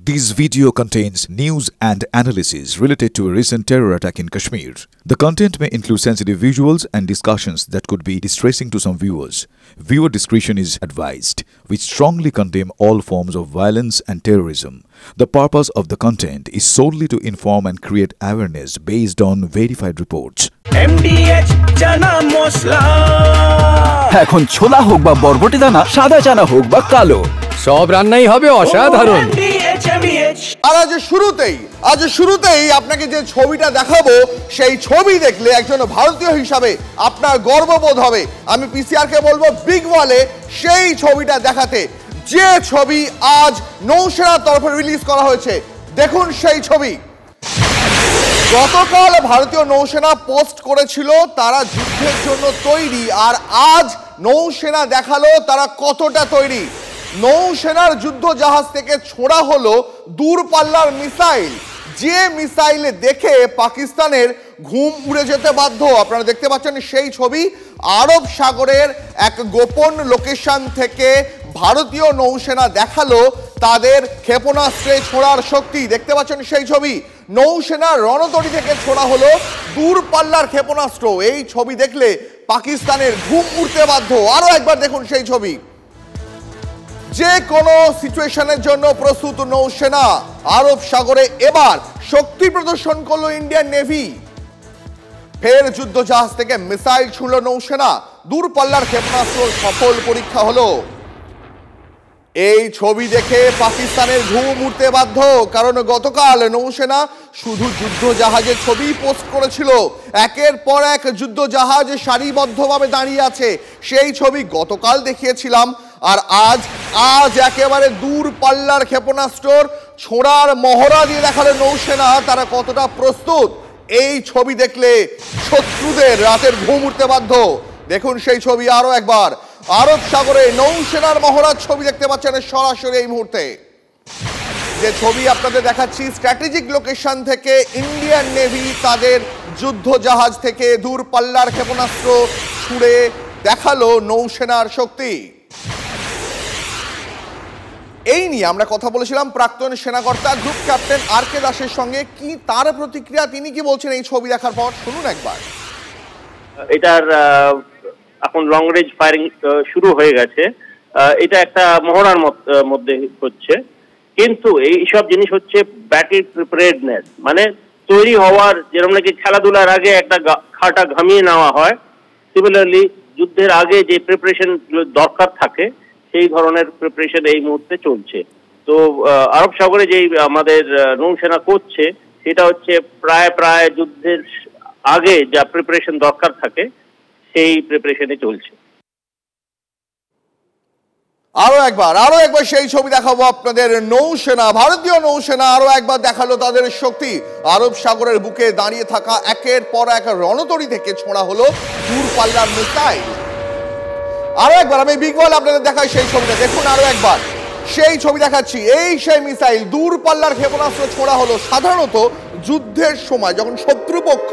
This video contains news and analysis related to a recent terror attack in Kashmir. The content may include sensitive visuals and discussions that could be distressing to some viewers. Viewer discretion is advised. We strongly condemn all forms of violence and terrorism. The purpose of the content is solely to inform and create awareness based on verified reports. MDH chana masala এখন ছোলা হোক বা বরবটি দানা, সাদা চানা হোক বা কালো, সব রান্নাই হবে অসাধারণ। আর আজ শুরুতেই আপনাকে যে ছবিটা দেখাবো, সেই ছবি দেখলে একজন ভারতীয় হিসাবে আপনার গর্ববোধ হবে। আমি পিসিআর কে বলবো বিগ ওয়ালে সেই ছবিটা দেখাতে, যে ছবি আজ নৌসেনার তরফে রিলিজ করা হয়েছে। দেখুন সেই ছবি। গতকাল ভারতীয় নৌসেনা পোস্ট করেছিল তারা যুদ্ধের জন্য তৈরি, আর আজ নৌসেনা দেখালো তারা কতটা তৈরি। নৌসেনার যুদ্ধ জাহাজ থেকে ছোড়া হলো দূরপাল্লার মিসাইল, যে মিসাইলে দেখে পাকিস্তানের ঘুম উড়ে যেতে বাধ্য। আপনারা দেখতে পাচ্ছেন সেই ছবি। আরব সাগরের এক গোপন লোকেশন থেকে ভারতীয় নৌসেনা দেখালো তাদের ক্ষেপণাস্ত্রে ছোড়ার শক্তি। দেখতে পাচ্ছেন সেই ছবি। নৌসেনার রণতরী থেকে ছোড়া হলো দূরপাল্লার ক্ষেপণাস্ত্র। এই ছবি দেখলে পাকিস্তানের ঘুম উড়তে বাধ্য। আরো একবার দেখুন সেই ছবি। যে কোনো সিচুয়েশনের জন্য প্রস্তুত নৌসেনা। আরব সাগরে এবার শক্তি প্রদর্শন করলো ইন্ডিয়ান নেভি। ফের যুদ্ধ জাহাজ থেকে মিসাইল ছুড়ল নৌসেনা। দূরপাল্লার ক্ষেপণাস্ত্র সফল পরীক্ষা হলো। এই ছবি দেখে পাকিস্তানের ঘুম উঠতে বাধ্য, কারণ গতকাল নৌসেনা শুধু যুদ্ধ জাহাজের ছবি পোস্ট করেছিল। একের পর এক যুদ্ধ জাহাজ সারিবদ্ধভাবে দাঁড়িয়ে আছে, সেই ছবি গতকাল দেখিয়েছিলাম। আর আজ একেবারে দূরপাল্লার ক্ষেপণাস্ত্র ছোড়ার মহড়া দিয়ে দেখালো নৌসেনা তারা কতটা প্রস্তুত। এই ছবি দেখলে শত্রুদের রাতের ঘুম উঠতে বাধ্য। দেখুন সেই ছবি আরো একবার। আরব সাগরে নৌসেনার মহড়ার ছবি দেখতে পাচ্ছেন সরাসরি এই মুহূর্তে। যে ছবি আপনাদের দেখাচ্ছি, স্ট্র্যাটেজিক লোকেশন থেকে ইন্ডিয়ান নেভি তাদের যুদ্ধ জাহাজ থেকে দূরপাল্লার ক্ষেপণাস্ত্র ছুড়ে দেখালো নৌসেনার শক্তি। এই নিয়ে আমরা কথা বলেছিলাম প্রাক্তন সেনাকর্তা গ্রুপ ক্যাপ্টেন RK দাসের সঙ্গে। কি তার প্রতিক্রিয়া, তিনি কি বলছেন এই ছবি দেখার পর, শুনুন একবার। এটার এখন লং রেঞ্জ ফায়ারিং শুরু হয়ে গেছে। এটা একটা মহড়ার মধ্যে হচ্ছে, কিন্তু এই সব জিনিস হচ্ছে ব্যাটল প্রিপারেডনেস, মানে তৈরি হওয়ার, যেরকম নাকি খেলাধুলার আগে একটা খাটা ঘামিয়ে নেওয়া হয়, সিমিলারলি যুদ্ধের আগে যে প্রিপারেশন দরকার থাকে সেই ধরনের প্রিপারেশন এই মুহূর্তে চলছে। তো আরব সাগরে যেই আমাদের নৌসেনা করছে সেটা হচ্ছে প্রায় যুদ্ধের আগে যা প্রিপারেশন দরকার থাকে সেই প্রিপারেশনে চলছে। আরো একবার সেই ছবি দেখাবো আপনাদের। নৌসেনা, ভারতীয় নৌসেনা আরো একবার দেখালো তাদের শক্তি। আরব সাগরের বুকে দাঁড়িয়ে থাকা একের পর এক রণতরী থেকে ছোড়া হলো দূরপাল্লার মিসাইল। আরো একবার আমি বিগ ওয়াল আপনাদের দেখাই সেই ছবিটা। দেখুন আরো একবার সেই ছবি দেখাচ্ছি। এই সেই মিসাইল, দূরপাল্লার ক্ষেপণাস্ত্র ছোড়া হলো। সাধারণত যুদ্ধের সময় যখন শত্রুপক্ষ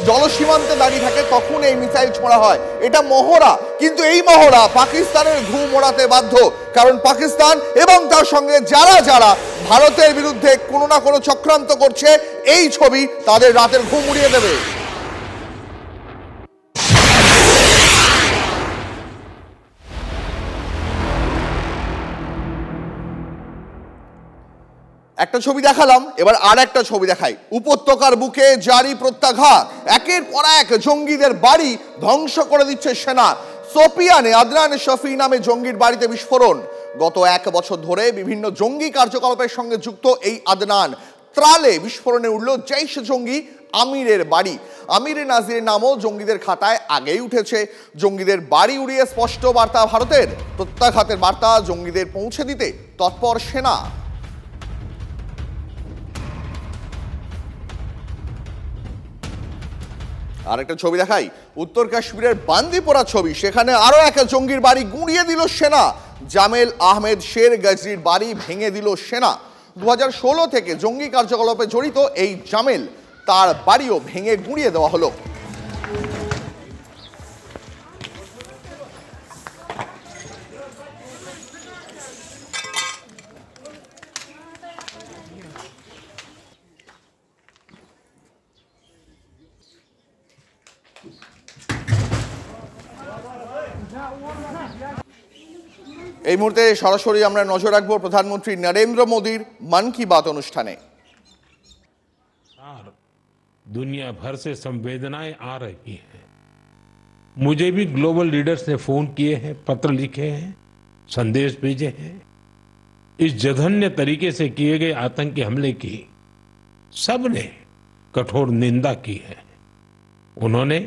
জলসীমান্তে দাঁড়িয়ে থাকে তখন এই মিসাইল ছোড়া হয়, এটা মহড়া। কিন্তু এই মহড়া পাকিস্তানের ঘুম ওড়াতে বাধ্য, কারণ পাকিস্তান এবং তার সঙ্গে যারা ভারতের বিরুদ্ধে কোনো না কোনো চক্রান্ত করছে, এই ছবি তাদের রাতের ঘুম উড়িয়ে দেবে। একটা ছবি দেখালাম, এবার আর একটা ছবি দেখাই। উপত্যকার বুকে জারি প্রত্যাঘাত, একের পর এক জঙ্গিদের বাড়ি ধ্বংস করে দিচ্ছে সেনা। সোপিয়ানে আদনান শফি নামে জঙ্গির বাড়িতে বিস্ফোরণ। গত 1 বছর ধরে বিভিন্ন জঙ্গি কার্যকলাপের সঙ্গে যুক্ত এই আদনান ত্রালে বিস্ফোরণে উঠল জৈশ জঙ্গি আমিরের বাড়ি। আমিরে নাজিরের নামও জঙ্গিদের খাতায় আগেই উঠেছে। জঙ্গিদের বাড়ি উড়িয়ে স্পষ্ট বার্তা ভারতের। প্রত্যাঘাতের বার্তা জঙ্গিদের পৌঁছে দিতে তৎপর সেনা। আরেকটা ছবি দেখাই, উত্তর কাশ্মীরের বান্দিপোরা ছবি। সেখানে আরো এক জঙ্গির বাড়ি গুঁড়িয়ে দিল সেনা। জামেল আহমেদ শের গজরির বাড়ি ভেঙে দিল সেনা। 2016 থেকে জঙ্গি কার্যকলাপে জড়িত এই জামেল, তার বাড়িও ভেঙে গুঁড়িয়ে দেওয়া হলো। এই মুহূর্তে সরাসরি আমরা নজর রাখবো প্রধানমন্ত্রী নরেন্দ্র মোদীর মন কি বাত অনুষ্ঠানে। दुनिया भर से संवेदनाएं आ रही हैं। मुझे भी ग्लोबल लीडर्स ने फोन किए हैं, पत्र लिखे हैं, संदेश भेजे हैं। इस जघन्य तरीके से किए गए आतंकी हमले की सबने कठोर निंदा की है। उन्होंने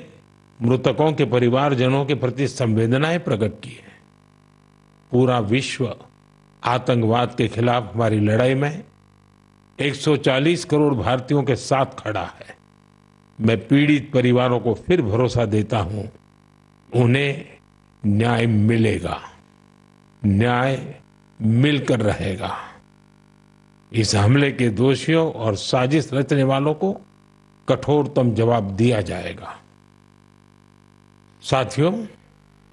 मृतकों के परिवारजनों के प्रति संवेदनाएं प्रकट की है। पूरा विश्व आतंकवाद के खिलाफ हमारी लड़ाई में 140 करोड़ भारतीयों के साथ खड़ा है। मैं पीड़ित परिवारों को फिर भरोसा देता हूं, उन्हें न्याय मिलेगा, न्याय मिलकर रहेगा। इस हमले के दोषियों और साजिश रचने वालों को कठोरतम जवाब दिया जाएगा। साथियों,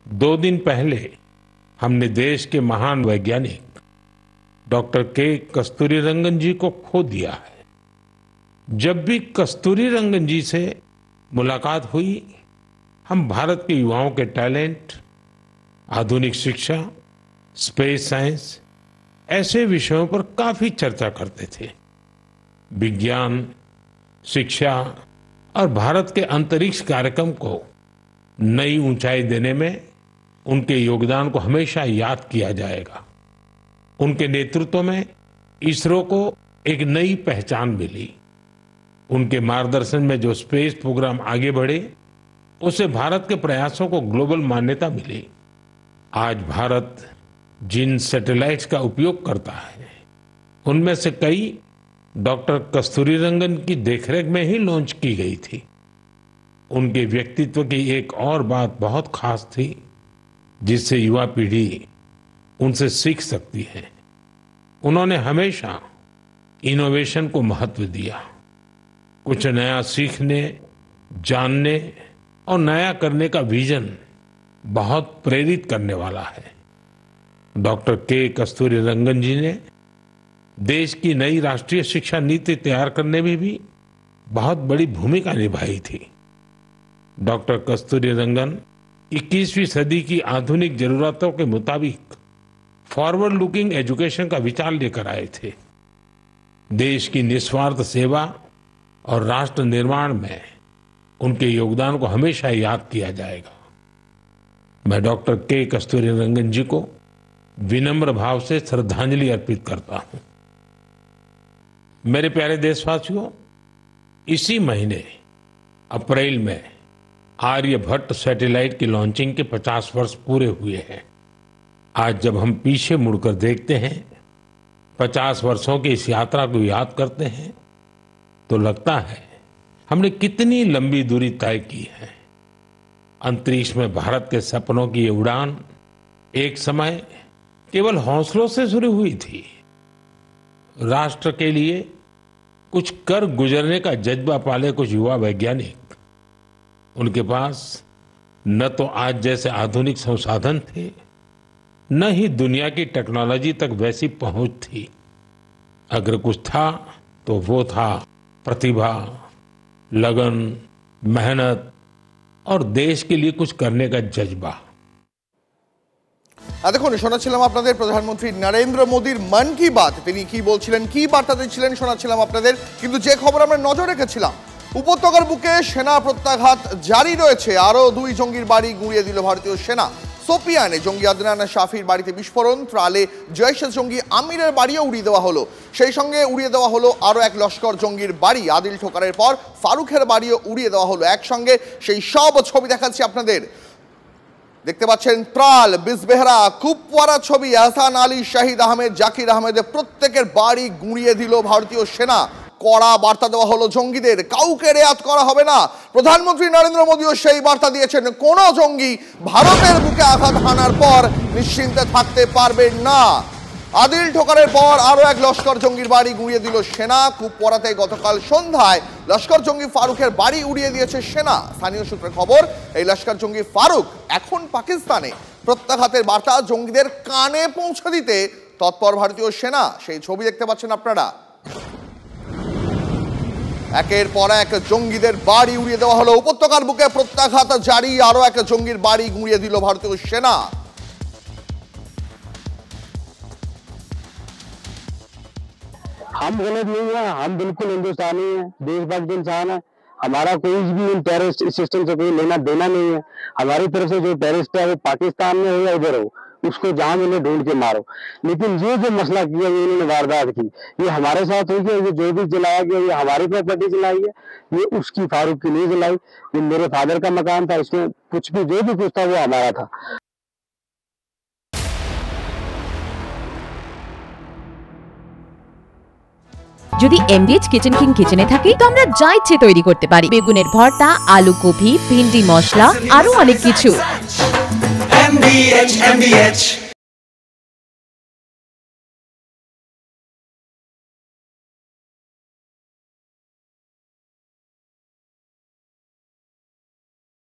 2 दिन पहले हमने देश के महान वैज्ञानिक डॉक्टर के कस्तूरीरंगन जी को खो दिया है। जब भी कस्तूरीरंगन जी से मुलाकात हुई, हम भारत के युवाओं के टैलेंट, आधुनिक शिक्षा, स्पेस साइंस ऐसे विषयों पर काफी चर्चा करते थे। विज्ञान, शिक्षा और भारत के अंतरिक्ष कार्यक्रम को नई ऊंचाई देने में उनके योगदान को हमेशा याद किया जाएगा। उनके नेतृत्व में इसरो को एक नई पहचान मिली। उनके मार्गदर्शन में जो स्पेस प्रोग्राम आगे बढ़े, उससे भारत के प्रयासों को ग्लोबल मान्यता मिली। आज भारत जिन सैटेलाइट्स का उपयोग करता है, उनमें से कई डॉक्टर कस्तूरीरंगन की देखरेख में ही लॉन्च की गई थी। उनके व्यक्तित्व की एक और बात बहुत खास थी, जिससे युवा पीढ़ी उनसे सीख सकती है। उन्होंने हमेशा इनोवेशन को महत्व दिया। कुछ नया सीखने, जानने और नया करने का विजन बहुत प्रेरित करने वाला है। डॉक्टर के कस्तूरीरंगन जी ने देश की नई राष्ट्रीय शिक्षा नीति तैयार करने में भी बहुत बड़ी भूमिका निभाई थी। डॉक्टर कस्तूरीरंगन 21वीं सदी की आधुनिक जरूरतों के मुताबिक फॉरवर्ड लुकिंग एजुकेशन का विचार लेकर आए थे। देश की निस्वार्थ सेवा और राष्ट्र निर्माण में उनके योगदान को हमेशा याद किया जाएगा। मैं डॉक्टर के कस्तूरीरंगन जी को विनम्र भाव से श्रद्धांजलि अर्पित करता हूं। मेरे प्यारे देशवासियों, इसी महीने अप्रैल में आर्यभट्ट सैटेलाइट की लॉन्चिंग के 50 वर्ष पूरे हुए हैं। आज जब हम पीछे मुड़कर देखते हैं, 50 वर्षों की इस यात्रा को याद करते हैं, तो लगता है हमने कितनी लंबी दूरी तय की है। अंतरिक्ष में भारत के सपनों की ये उड़ान एक समय केवल हौसलों से शुरू हुई थी। राष्ट्र के लिए कुछ कर गुजरने का जज्बा पाले कुछ युवा वैज्ञानिक, उनके पास न तो आज जैसे आधुनिक संसाधन थे, न ही दुनिया की टेक्नोलॉजी तक वैसी पहुंच थी। अगर कुछ था तो वो था प्रतिभा, लगन, मेहनत और देश के लिए कुछ करने का जज्बा। এতক্ষণ শোনাচ্ছিলাম আপনাদের প্রধানমন্ত্রী নরেন্দ্র মোদীর মন কি বাত। তিনি কি বলছিলেন, কি বার্তা দিচ্ছিলেন শোনাচ্ছিলাম আপনাদের। কিন্তু যে খবর আমরা নজর রেখেছিলাম, উপত্যকার বুকে সেনা প্রত্যাঘাত জারি রয়েছে। আরও 2 জঙ্গির বাড়ি গুঁড়িয়ে দিল ভারতীয় সেনা। সোপিয়ানে জঙ্গি আদনান শাফির বাড়িতে বিস্ফোরণ, ত্রালে জৈশের জঙ্গি আমিরের বাড়িও উড়িয়ে দেওয়া হলো। সেই সঙ্গে উড়িয়ে দেওয়া হলো আরও এক লস্কর জঙ্গির বাড়ি। আদিল ঠোকারের পর ফারুকের বাড়িও উড়িয়ে দেওয়া হলো। একসঙ্গে সেই সব ছবি দেখাচ্ছি আপনাদের। দেখতে পাচ্ছেন ত্রাল, বিজবেহরা, কুপওয়ারা ছবি। হাসান আলী, শাহিদ আহমেদ, জাকির আহমেদের প্রত্যেকের বাড়ি গুঁড়িয়ে দিল ভারতীয় সেনা। কড়া বার্তা দেওয়া হলো জঙ্গিদের, কাউকে রেয়াত করা হবে না। প্রধানমন্ত্রী নরেন্দ্র মোদীও সেই বার্তা দিয়েছেন, কোনো জঙ্গি ভারতের বুকে আঘাত হানার পর নিশ্চিন্তে থাকতে পারবেন না। আদিল ঠোকারের পর আরও এক লস্কর জঙ্গির বাড়ি গুঁড়িয়ে দিল সেনা। কুপওয়ারাতে গতকাল সন্ধ্যায় লস্কর জঙ্গি ফারুকের বাড়ি উড়িয়ে দিয়েছে সেনা। স্থানীয় সূত্রে খবর, এই লস্কর জঙ্গি ফারুক এখন পাকিস্তানে। প্রত্যাঘাতের বার্তা জঙ্গিদের কানে পৌঁছে দিতে তৎপর ভারতীয় সেনা। সেই ছবি দেখতে পাচ্ছেন আপনারা। একের পর এক জঙ্গিদের বাড়ি উড়িয়ে দেওয়া হলো। উপত্যকার বুকে প্রত্যাঘাত জারি, আরও এক জঙ্গির বাড়ি গুঁড়িয়ে দিল ভারতীয় সেনা। हम गलत नहीं है, हम बिल्कुल हिंदुस्तानी है, देशभक्त इंसान है। हमारा कोई भी इन टेररिस्ट सिस्टम से कोई लेना देना नहीं है। हमारी तरफ से जो टेररिस्ट है वो पाकिस्तान में हो या उधर हो, उसको जहां मिले ढूंढ के मारो। लेकिन ये जो मसला किया ये इन्होंने वारदात की, ये हमारे साथ हुई है। ये जो भी जलाया गया ये हमारी प्रॉपर्टी जलाई है, ये उसकी फारूक की नहीं जलाई। ये मेरे फादर का मकान था, इसमें कुछ भी जो भी कुछ था वो हमारा था। যদি এমবিএচ কিচেন কিং কিচেনে থাকি তো আমরা যা ইচ্ছে তৈরি করতে পারি। বেগুনের ভর্তা, আলু কপি, ভিন্ডি মশলা, আরো অনেক কিছু। MBH